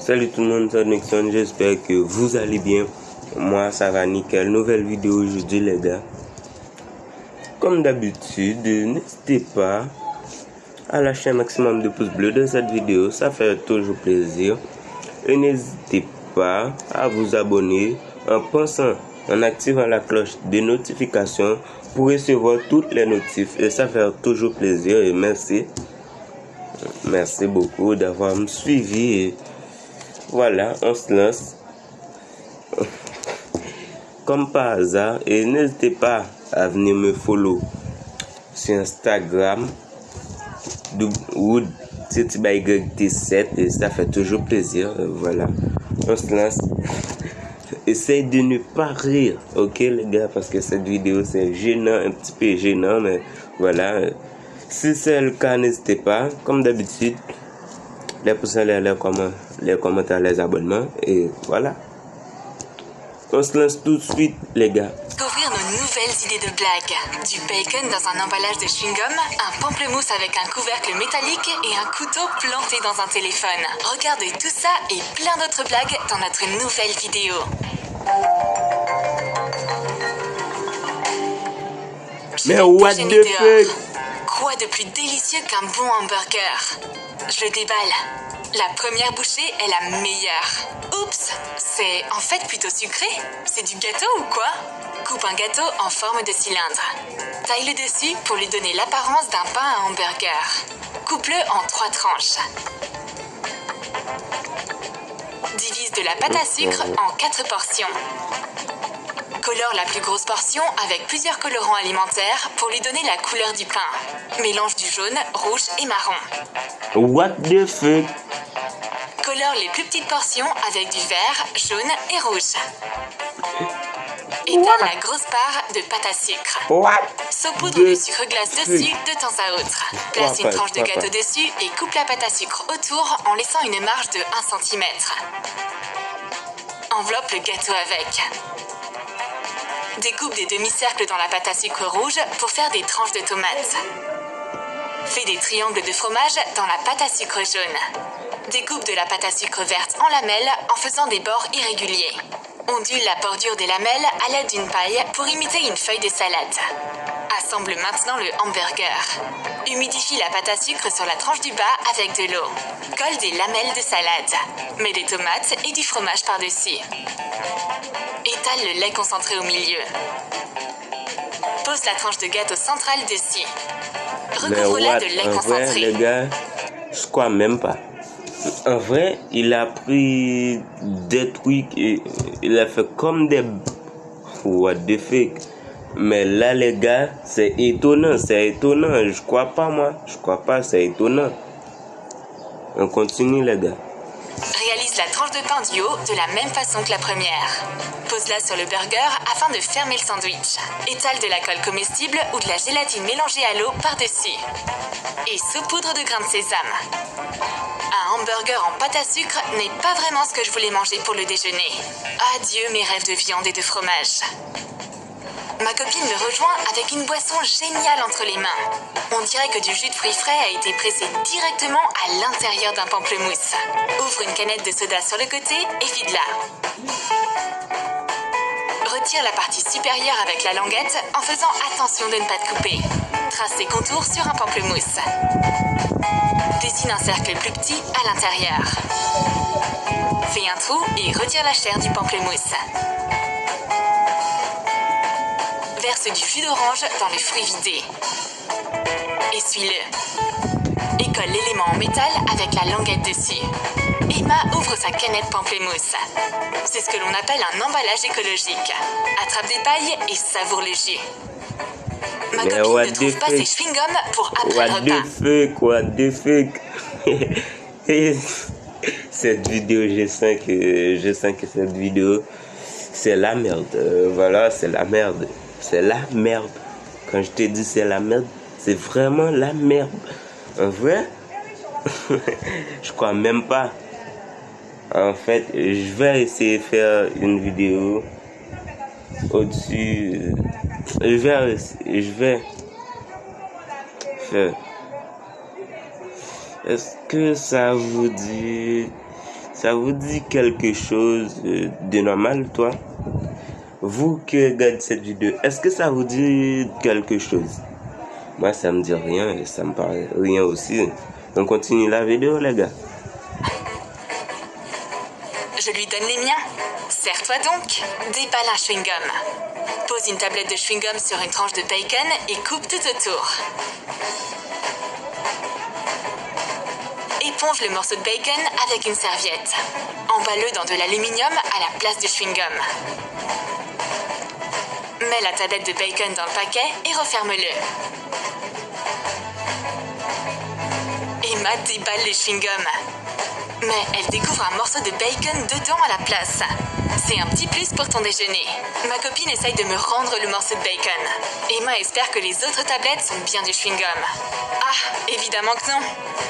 Salut tout le monde, c'est Nixon, j'espère que vous allez bien. Moi ça va nickel, nouvelle vidéo aujourd'hui les gars. Comme d'habitude, n'hésitez pas à lâcher un maximum de pouces bleus de cette vidéo, ça fait toujours plaisir. Et n'hésitez pas à vous abonner en activant la cloche de notification pour recevoir toutes les notifs. Et ça fait toujours plaisir et merci. Merci beaucoup d'avoir me suivi. Et voilà, on se lance comme par hasard. Et n'hésitez pas à venir me follow sur Instagram wood7 et ça fait toujours plaisir. Voilà, on se lance. Essayez de ne pas rire, ok les gars, parce que cette vidéo c'est gênant, un petit peu gênant, mais voilà. Si c'est le cas, n'hésitez pas, comme d'habitude, les pouces en l'air, les commentaires, les abonnements, et voilà. On se lance tout de suite, les gars. Découvrir nos nouvelles idées de blagues. Du bacon dans un emballage de chewing-gum, un pamplemousse avec un couvercle métallique et un couteau planté dans un téléphone. Regardez tout ça et plein d'autres blagues dans notre nouvelle vidéo. Mais what the fuck? Quoi de plus délicieux qu'un bon hamburger? Je le déballe. La première bouchée est la meilleure. Oups, c'est en fait plutôt sucré. C'est du gâteau ou quoi? Coupe un gâteau en forme de cylindre. Taille le dessus pour lui donner l'apparence d'un pain à hamburger. Coupe-le en 3 tranches. Divise de la pâte à sucre en 4 portions. Colore la plus grosse portion avec plusieurs colorants alimentaires pour lui donner la couleur du pain. Mélange du jaune, rouge et marron. What the fuck? Colore les plus petites portions avec du vert, jaune et rouge. Étale la grosse part de pâte à sucre. Saupoudre du sucre glace dessus de temps à autre. Place une tranche de gâteau dessus et coupe la pâte à sucre autour en laissant une marge de 1 cm. Enveloppe le gâteau avec. Découpe des demi-cercles dans la pâte à sucre rouge pour faire des tranches de tomates. Fais des triangles de fromage dans la pâte à sucre jaune. Découpe de la pâte à sucre verte en lamelles en faisant des bords irréguliers. Ondule la bordure des lamelles à l'aide d'une paille pour imiter une feuille de salade. Assemble maintenant le hamburger. Humidifie la pâte à sucre sur la tranche du bas avec de l'eau. Colle des lamelles de salade. Mets des tomates et du fromage par-dessus. Étale le lait concentré au milieu. Pose la tranche de gâteau centrale dessus. Recouvre-la de lait concentré. En vrai, les gars, je crois même pas. En vrai, il a pris des trucs et il a fait comme des... What the fuck? Mais là, les gars, c'est étonnant, Je crois pas, moi. Je crois pas, c'est étonnant. On continue, les gars. Réalise la tranche de pain du haut de la même façon que la première. Pose-la sur le burger afin de fermer le sandwich. Étale de la colle comestible ou de la gélatine mélangée à l'eau par-dessus. Et saupoudre de grains de sésame. Un hamburger en pâte à sucre n'est pas vraiment ce que je voulais manger pour le déjeuner. Adieu mes rêves de viande et de fromage. Ma copine me rejoint avec une boisson géniale entre les mains. On dirait que du jus de fruits frais a été pressé directement à l'intérieur d'un pamplemousse. Ouvre une canette de soda sur le côté et vide-la. Retire la partie supérieure avec la languette en faisant attention de ne pas te couper. Trace tes contours sur un pamplemousse. Dessine un cercle plus petit à l'intérieur. Fais un trou et retire la chair du pamplemousse. Verse du jus d'orange dans le fruit vidé. Essuie-le. Et colle l'élément en métal avec la languette dessus. Emma ouvre sa canette pamplemousse. C'est ce que l'on appelle un emballage écologique. Attrape des pailles et savoure le jus. Ma copine ne trouve pas ses chewing-gums pour après le repas. What the fuck? Cette vidéo, je sens que cette vidéo, c'est la merde. Voilà, c'est la merde. C'est la merde. Quand je te dis c'est la merde, c'est vraiment la merde. En vrai, je crois même pas. En fait, je vais essayer de faire une vidéo au-dessus. Je vais faire. Est-ce que ça vous dit Ça vous dit quelque chose de normal, toi? Vous qui regardez cette vidéo, est-ce que ça vous dit quelque chose? Moi, ça me dit rien et ça me paraît rien aussi. On continue la vidéo, les gars. Je lui donne les miens. Serre-toi donc. Déballe un chewing-gum. Pose une tablette de chewing-gum sur une tranche de bacon et coupe tout autour. Éponge le morceau de bacon avec une serviette. Emballe-le dans de l'aluminium à la place du chewing-gum. Mets la tablette de bacon dans le paquet et referme-le. Emma déballe les chewing-gums. Mais elle découvre un morceau de bacon dedans à la place. C'est un petit plus pour ton déjeuner. Ma copine essaye de me rendre le morceau de bacon. Emma espère que les autres tablettes sont bien du chewing-gum. Ah, évidemment que non.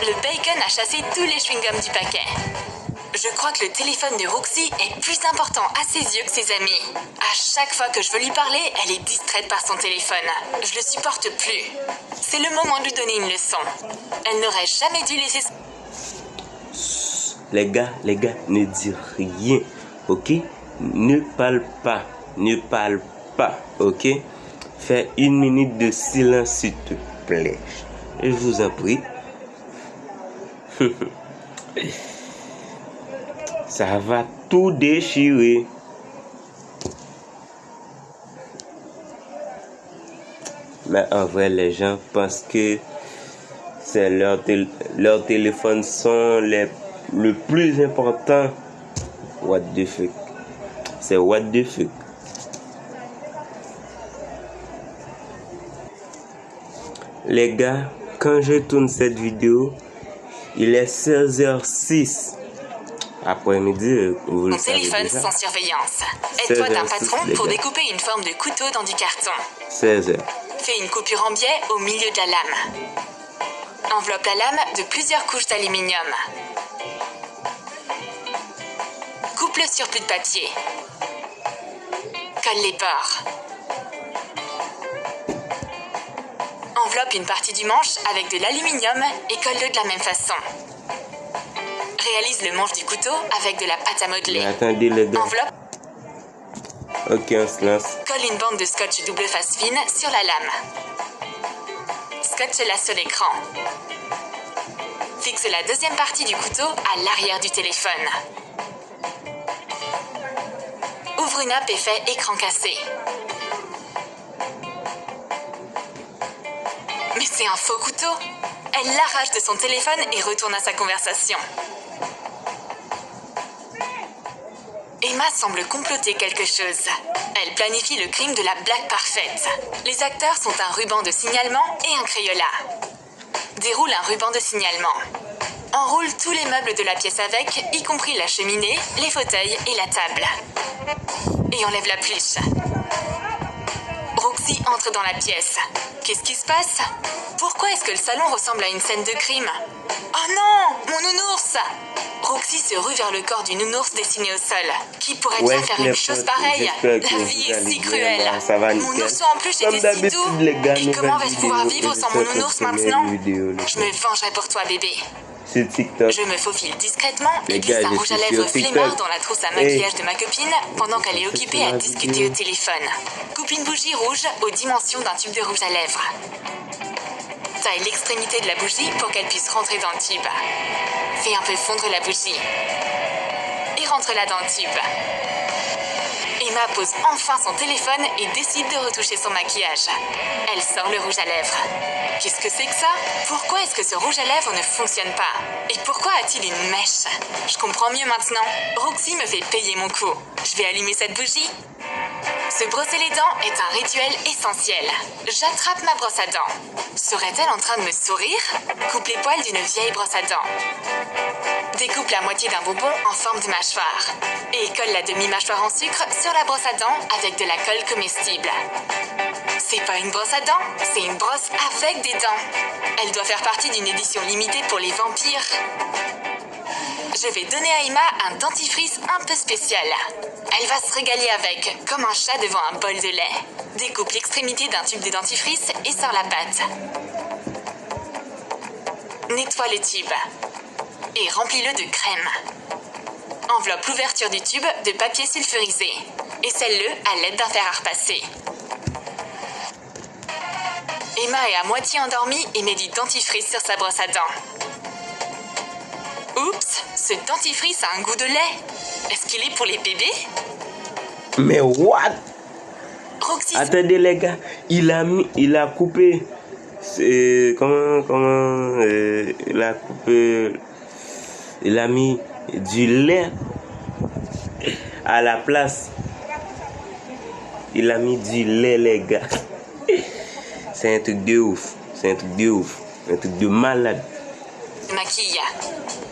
Le bacon a chassé tous les chewing-gums du paquet. Je crois que le téléphone de Roxy est plus important à ses yeux que ses amis. À chaque fois que je veux lui parler, elle est distraite par son téléphone. Je le supporte plus. C'est le moment de lui donner une leçon. Elle n'aurait jamais dû laisser... Les gars, ne dites rien, ok? Ne parle pas, ok? Fais 1 minute de silence, s'il te plaît. Je vous en prie. Ça va tout déchirer. Mais en vrai, les gens pensent que c'est leur téléphone sont le plus important. What the fuck? C'est what the fuck? Les gars, quand je tourne cette vidéo, il est 16h06. Après-midi, vous le Mon savez téléphone déjà. sans surveillance. Aide-toi d'un patron pour découper une forme de couteau dans du carton. 16h. Fais une coupure en biais au milieu de la lame. Enveloppe la lame de plusieurs couches d'aluminium. Coupe le surplus de papier. Colle les bords. Enveloppe une partie du manche avec de l'aluminium et colle-le de la même façon. Réalise le manche du couteau avec de la pâte à modeler. Mais attendez les gars. Enveloppe. Ok, on se lance. Colle une bande de scotch double face fine sur la lame. Scotche-la sur l'écran. Fixe la deuxième partie du couteau à l'arrière du téléphone. Ouvre une app et fais écran cassé. Mais c'est un faux couteau. Elle l'arrache de son téléphone et retourne à sa conversation. Emma semble comploter quelque chose. Elle planifie le crime de la blague parfaite. Les acteurs sont un ruban de signalement et un Crayola. Déroule un ruban de signalement. Enroule tous les meubles de la pièce avec, y compris la cheminée, les fauteuils et la table. Et enlève la pluche. Roxy entre dans la pièce. Qu'est-ce qui se passe? Pourquoi est-ce que le salon ressemble à une scène de crime? Oh non, mon nounours! Roxy se rue vers le corps du nounours dessiné au sol. Qui pourrait bien faire une chose pareille? La vie est si cruelle. Mon ourson en plus était si doux. Et comment vais-je pouvoir vivre sans mon nounours maintenant? Je me vengerai pour toi, bébé. Sur TikTok. Je me faufile discrètement et Les glisse gars, un je rouge à suis lèvres sur TikTok. flemmard dans la trousse à maquillage de ma copine pendant qu'elle est occupée à discuter au téléphone. Coupe une bougie rouge aux dimensions d'un tube de rouge à lèvres. Taille l'extrémité de la bougie pour qu'elle puisse rentrer dans le tube. Fais un peu fondre la bougie. Et rentre-la dans le tube. Emma pose enfin son téléphone et décide de retoucher son maquillage. Elle sort le rouge à lèvres. Qu'est-ce que c'est que ça? Pourquoi est-ce que ce rouge à lèvres ne fonctionne pas? Et pourquoi a-t-il une mèche? Je comprends mieux maintenant. Roxy me fait payer mon coup. Je vais allumer cette bougie. Se brosser les dents est un rituel essentiel. J'attrape ma brosse à dents. Serait-elle en train de me sourire? Coupe les poils d'une vieille brosse à dents. Découpe la moitié d'un bonbon en forme de mâchoire. Et colle la demi-mâchoire en sucre sur la brosse à dents avec de la colle comestible. C'est pas une brosse à dents, c'est une brosse avec des dents. Elle doit faire partie d'une édition limitée pour les vampires. Je vais donner à Emma un dentifrice un peu spécial. Elle va se régaler avec, comme un chat devant un bol de lait. Découpe l'extrémité d'un tube de dentifrice et sors la pâte. Nettoie le tube. Et remplis-le de crème. enveloppe l'ouverture du tube de papier sulfurisé et scelle-le à l'aide d'un fer à repasser. Emma est à moitié endormie et met du dentifrice sur sa brosse à dents. Oups, ce dentifrice a un goût de lait. Est-ce qu'il est pour les bébés? Mais what? Roxy... Attendez les gars, il a coupé... il a coupé... Il a mis du lait à la place. Il a mis du lait les gars. C'est un truc de ouf. C'est un truc de ouf. Un truc de malade. Maquille.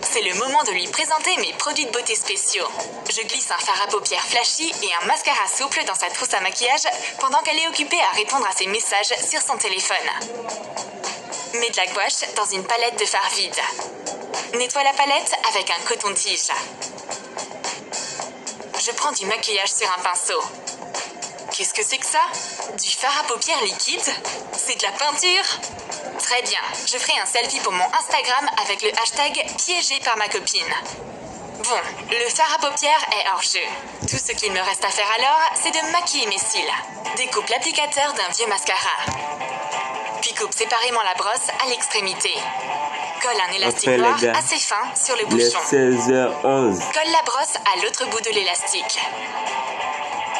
C'est le moment de lui présenter mes produits de beauté spéciaux. Je glisse un fard à paupières flashy et un mascara souple dans sa trousse à maquillage pendant qu'elle est occupée à répondre à ses messages sur son téléphone. Mets de la gouache dans une palette de fard vide. Nettoie la palette avec un coton-tige. Je prends du maquillage sur un pinceau. Qu'est-ce que c'est que ça? Du fard à paupières liquide? C'est de la peinture? Très bien, je ferai un selfie pour mon Instagram avec le hashtag piégé par ma copine. Bon, le fard à paupières est hors jeu. Tout ce qu'il me reste à faire alors, c'est de maquiller mes cils. Découpe l'applicateur d'un vieux mascara. Puis coupe séparément la brosse à l'extrémité. Colle un élastique noir assez fin sur le bouchon. 16h11. Colle la brosse à l'autre bout de l'élastique.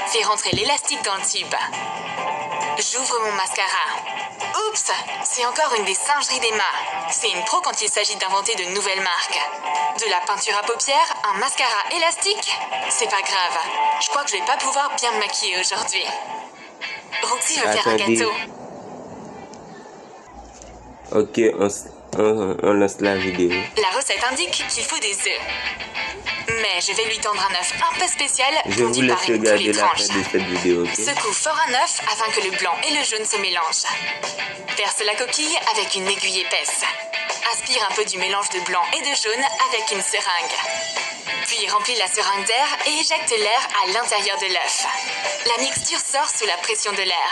Fais rentrer l'élastique dans le tube. J'ouvre mon mascara. Oups, c'est encore une des singeries d'Emma. C'est une pro quand il s'agit d'inventer de nouvelles marques. De la peinture à paupières, un mascara élastique? C'est pas grave. Je crois que je vais pas pouvoir bien me maquiller aujourd'hui. Roxy veut faire un gâteau. Ok, on lance la vidéo. La recette indique qu'il faut des œufs. Mais je vais lui tendre un œuf un peu spécial Je vous laisse regarder la fin de cette vidéo. Okay? Secoue fort un œuf afin que le blanc et le jaune se mélangent. Perce la coquille avec une aiguille épaisse. Aspire un peu du mélange de blanc et de jaune avec une seringue. Puis remplis la seringue d'air et éjecte l'air à l'intérieur de l'œuf. La mixture sort sous la pression de l'air.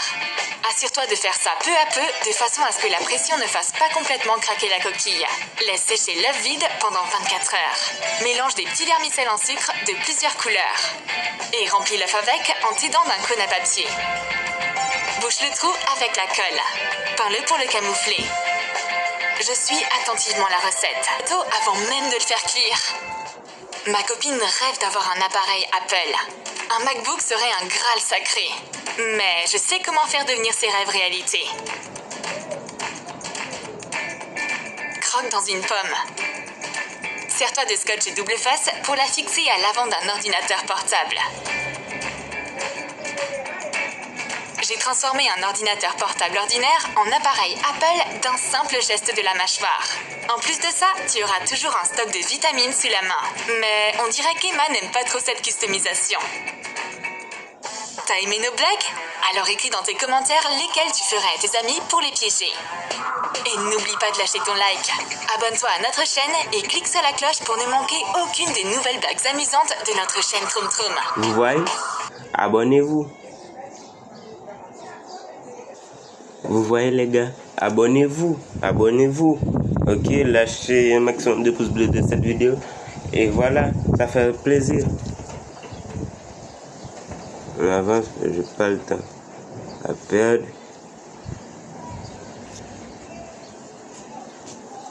Assure-toi de faire ça peu à peu de façon à ce que la pression ne fasse pas complètement craquer la coquille. Laisse sécher l'œuf vide pendant 24 heures. Mélange des petits vermicelles en sucre de plusieurs couleurs. Et remplis l'œuf avec en t'aidant d'un cône à papier. Bouche le trou avec la colle. Peins-le pour le camoufler. Je suis attentivement la recette, tôt avant même de le faire cuire. Ma copine rêve d'avoir un appareil Apple. Un MacBook serait un graal sacré. Mais je sais comment faire devenir ses rêves réalité. Croque dans une pomme. Sers-toi de scotch double face pour la fixer à l'avant d'un ordinateur portable. J'ai transformé un ordinateur portable ordinaire en appareil Apple d'un simple geste de la mâchoire. En plus de ça, tu auras toujours un stock de vitamines sous la main. Mais on dirait qu'Emma n'aime pas trop cette customisation. T'as aimé nos blagues? Alors écris dans tes commentaires lesquels tu ferais à tes amis pour les piéger. Et n'oublie pas de lâcher ton like. Abonne-toi à notre chaîne et clique sur la cloche pour ne manquer aucune des nouvelles blagues amusantes de notre chaîne Troum Troum. Vous voyez? Abonnez-vous. Vous voyez les gars? Abonnez-vous. Abonnez-vous. Ok, lâchez un maximum de pouces bleus de cette vidéo. Et voilà, ça fait plaisir. On avance, j'ai pas le temps à perdre.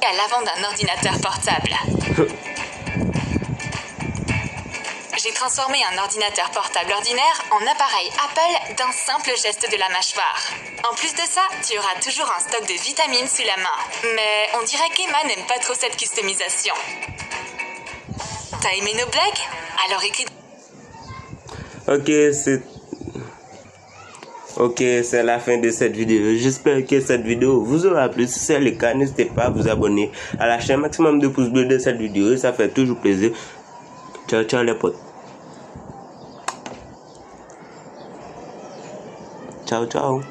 À l'avant d'un ordinateur portable. J'ai transformé un ordinateur portable ordinaire en appareil Apple d'un simple geste de la mâchoire. En plus de ça, tu auras toujours un stock de vitamines sous la main. Mais on dirait qu'Emma n'aime pas trop cette customisation. T'as aimé nos blagues? Alors écris... Ok, c'est la fin de cette vidéo. J'espère que cette vidéo vous aura plu. Si c'est le cas, n'hésitez pas à vous abonner à la chaîne. Maximum de pouces bleus de cette vidéo. Ça fait toujours plaisir. Ciao, ciao les potes. Ciao, ciao.